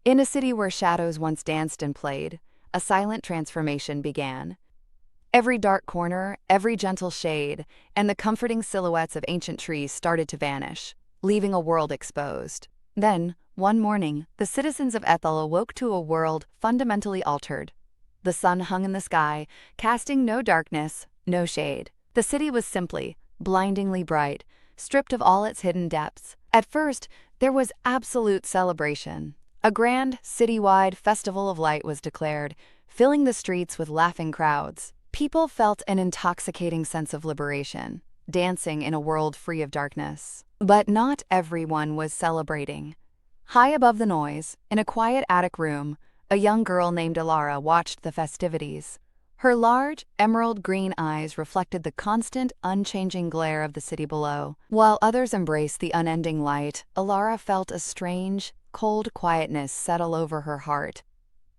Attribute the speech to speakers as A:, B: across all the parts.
A: In a city where shadows once danced and played, a silent transformation began. Every dark corner, every gentle shade, and the comforting silhouettes of ancient trees started to vanish, leaving a world exposed. Then, one morning, the citizens of Ethel awoke to a world fundamentally altered. The sun hung in the sky, casting no darkness, no shade. The city was simply, blindingly bright, stripped of all its hidden depths. At first, there was absolute celebration. A grand, citywide festival of light was declared, filling the streets with laughing crowds. People felt an intoxicating sense of liberation, dancing in a world free of darkness. But not everyone was celebrating. High above the noise, in a quiet attic room, a young girl named Elara watched the festivities. Her large, emerald-green eyes reflected the constant, unchanging glare of the city below. While others embraced the unending light, Elara felt a strange, cold quietness settle over her heart.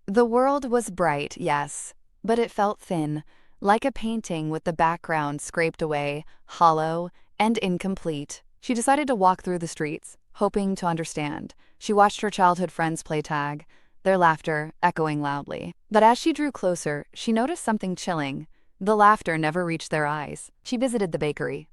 A: The world was bright, yes, but it felt thin, like a painting with the background scraped away, hollow, and incomplete. She decided to walk through the streets, hoping to understand. She watched her childhood friends play tag, their laughter echoing loudly. But as she drew closer, she noticed something chilling. The laughter never reached their eyes. She visited the bakery.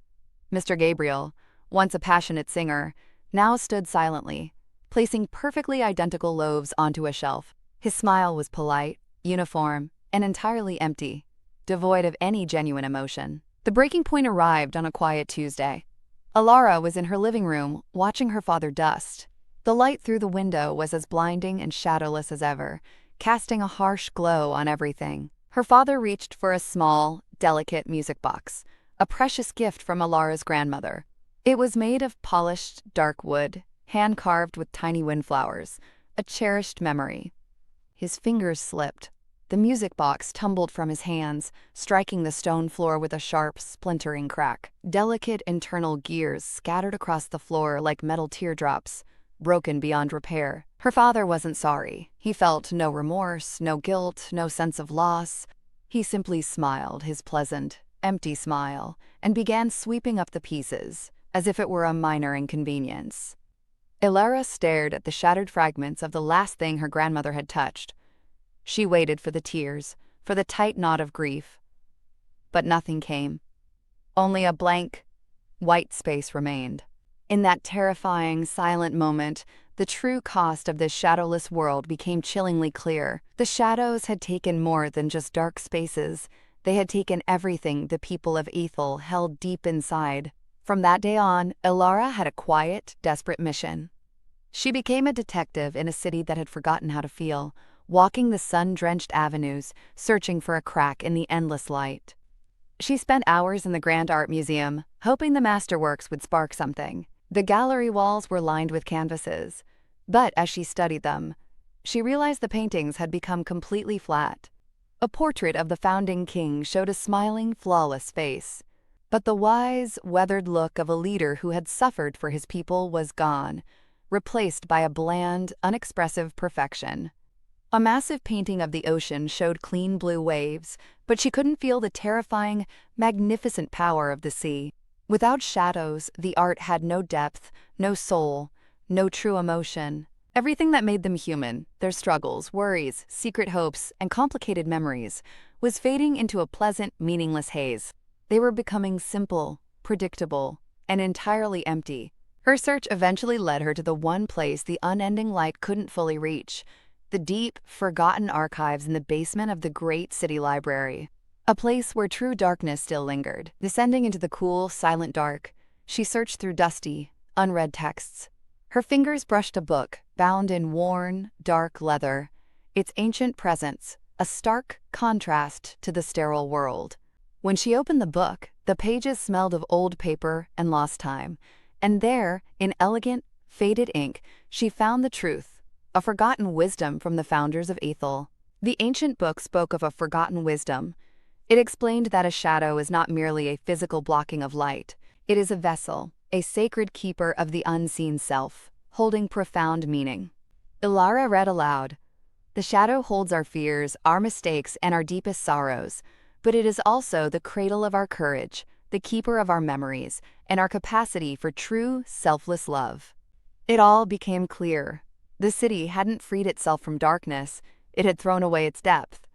A: Mr. Gabriel, once a passionate singer, now stood silently, placing perfectly identical loaves onto a shelf. His smile was polite, uniform, and entirely empty, devoid of any genuine emotion. The breaking point arrived on a quiet Tuesday. Elara was in her living room, watching her father dust. The light through the window was as blinding and shadowless as ever, casting a harsh glow on everything. Her father reached for a small, delicate music box, a precious gift from Elara's grandmother. It was made of polished, dark wood, hand-carved with tiny windflowers, a cherished memory. His fingers slipped. The music box tumbled from his hands, striking the stone floor with a sharp, splintering crack. Delicate internal gears scattered across the floor like metal teardrops, broken beyond repair. Her father wasn't sorry. He felt no remorse, no guilt, no sense of loss. He simply smiled, his pleasant, empty smile, and began sweeping up the pieces, as if it were a minor inconvenience. Elara stared at the shattered fragments of the last thing her grandmother had touched. She waited for the tears, for the tight knot of grief. But nothing came. Only a blank, white space remained. In that terrifying, silent moment, the true cost of this shadowless world became chillingly clear. The shadows had taken more than just dark spaces. They had taken everything the people of Ethel held deep inside. From that day on, Elara had a quiet, desperate mission. She became a detective in a city that had forgotten how to feel, walking the sun-drenched avenues, searching for a crack in the endless light. She spent hours in the Grand Art Museum, hoping the masterworks would spark something. The gallery walls were lined with canvases, but as she studied them, she realized the paintings had become completely flat. A portrait of the founding king showed a smiling, flawless face, but the wise, weathered look of a leader who had suffered for his people was gone, replaced by a bland, unexpressive perfection. A massive painting of the ocean showed clean blue waves, but she couldn't feel the terrifying, magnificent power of the sea. Without shadows, the art had no depth, no soul, no true emotion. Everything that made them human, their struggles, worries, secret hopes, and complicated memories, was fading into a pleasant, meaningless haze. They were becoming simple, predictable, and entirely empty. Her search eventually led her to the one place the unending light couldn't fully reach: the deep, forgotten archives in the basement of the great city library. A place where true darkness still lingered. Descending into the cool, silent dark, she searched through dusty, unread texts. Her fingers brushed a book, bound in worn, dark leather, its ancient presence a stark contrast to the sterile world. When she opened the book, the pages smelled of old paper and lost time, and there, in elegant, faded ink, she found the truth. A forgotten wisdom from the founders of Ethel. The ancient book spoke of a forgotten wisdom. It explained that a shadow is not merely a physical blocking of light. It is a vessel, a sacred keeper of the unseen self, holding profound meaning. Elara read aloud, "The shadow holds our fears, our mistakes, and our deepest sorrows, but it is also the cradle of our courage, the keeper of our memories, and our capacity for true, selfless love." It all became clear. The city hadn't freed itself from darkness, it had thrown away its depth.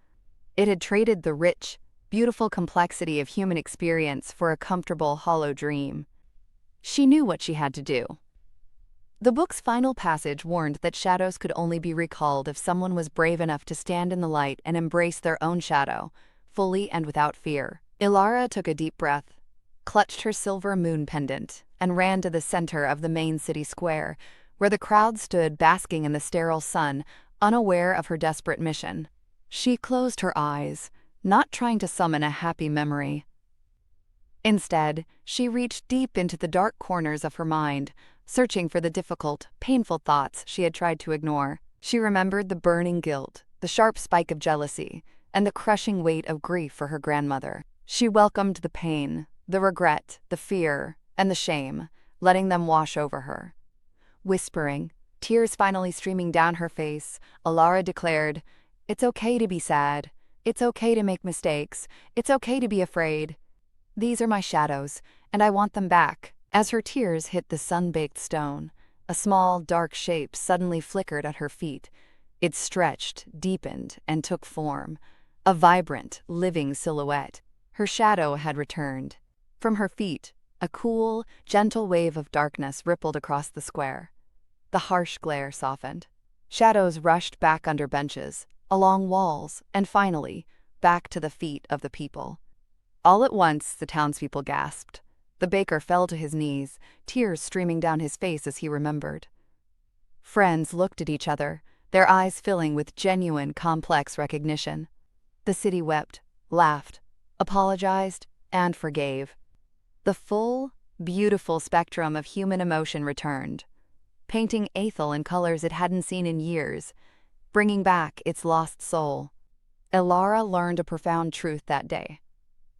A: It had traded the rich, beautiful complexity of human experience for a comfortable, hollow dream. She knew what she had to do. The book's final passage warned that shadows could only be recalled if someone was brave enough to stand in the light and embrace their own shadow, fully and without fear. Elara took a deep breath, clutched her silver moon pendant, and ran to the center of the main city square, where the crowd stood basking in the sterile sun, unaware of her desperate mission. She closed her eyes, not trying to summon a happy memory. Instead, she reached deep into the dark corners of her mind, searching for the difficult, painful thoughts she had tried to ignore. She remembered the burning guilt, the sharp spike of jealousy, and the crushing weight of grief for her grandmother. She welcomed the pain, the regret, the fear, and the shame, letting them wash over her. Whispering, tears finally streaming down her face, Elara declared, "It's okay to be sad. It's okay to make mistakes. It's okay to be afraid. These are my shadows, and I want them back." As her tears hit the sun-baked stone, a small, dark shape suddenly flickered at her feet. It stretched, deepened, and took form, a vibrant, living silhouette. Her shadow had returned. From her feet, a cool, gentle wave of darkness rippled across the square. The harsh glare softened. Shadows rushed back under benches, along walls, and finally, back to the feet of the people. All at once, the townspeople gasped. The baker fell to his knees, tears streaming down his face as he remembered. Friends looked at each other, their eyes filling with genuine, complex recognition. The city wept, laughed, apologized, and forgave. The full, beautiful spectrum of human emotion returned, painting Athel in colors it hadn't seen in years, bringing back its lost soul. Elara learned a profound truth that day.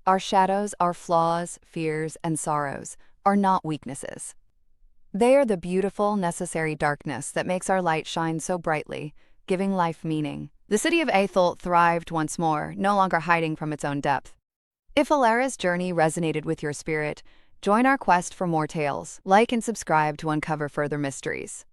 A: Our shadows, our flaws, fears, and sorrows are not weaknesses. They are the beautiful, necessary darkness that makes our light shine so brightly, giving life meaning. The city of Athel thrived once more, no longer hiding from its own depth. If Elara's journey resonated with your spirit, join our quest for more tales. Like and subscribe to uncover further mysteries.